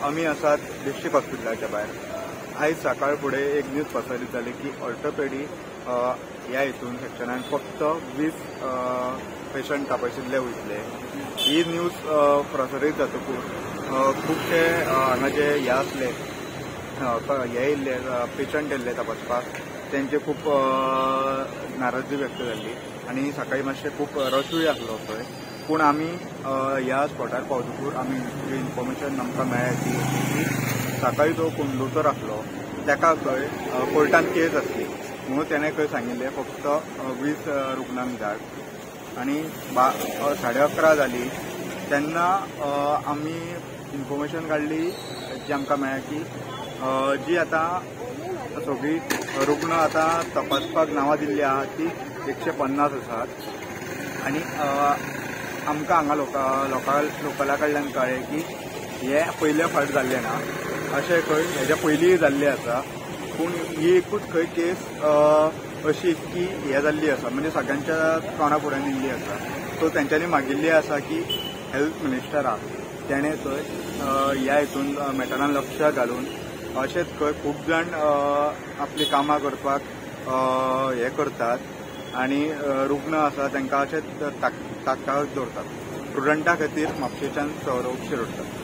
आमी आसात डिस्ट्रिक्ट हॉस्पिटलाच्या भायर। आयज सकाळ फुडें एक न्यूज प्रसारीत जाली की ऑर्थोपेडी ह्या हितून सेक्शनान फक्त 20 पेशंट तपाशिल्ले वयतले। ही न्यूज प्रसारीत जातकूच खुबशे हांगा जे हे आसले हे येयल्ले पेशंट येयल्ले तपासपाक तेंचे खूब नाराजी व्यक्त जाल्ली आनी सकाळी मातशें खूब रशूय आसलो थंय। पूण आमी ह्या स्पॉटार पावतकूर आमी इन्फॉर्मेशन आमकां मेळ्ळी की सकाळी जो कंडक्टर आसलो ताका खंय कोर्टान केस आसली म्हणून ताणें खंय सांगिल्लें फक्त 20 रुग्णांक धाड आनी 11:30 जाली तेन्ना आमी इन्फॉर्मेशन काडली जी आमकां मेळ्ळी की जी आतां सगळी रुग्ण आतां तपासपाक नांवां दिल्ली आहा ती 150 आसात आनी आमकां हांगा लोकला कडल्यान कळ्ळें की हे पयले फावट जाल्ले ना, अशें खंय हेज्या पयलींय जाल्ले आसा। पूण ही एकूच खंय केस अशी की हे जाल्ली आसा म्हणजे सगळ्यांच्या तोंडा फुड्यान येयल्ली आसा। सो तेंच्यांनी मागिल्ली आसा की हेल्थ मिनिस्टराक तेणें थंय ह्या हितून मॅटरान लक्ष घालून अशेंच खंय खूब जाण आपली कामां करपाक हे करतात आनी रुग्ण आसा तांकां अशेंच ताकत दवरतात। स्टुडंटां खातीर म्हापशेच्यान सौरभ शिरोडकर।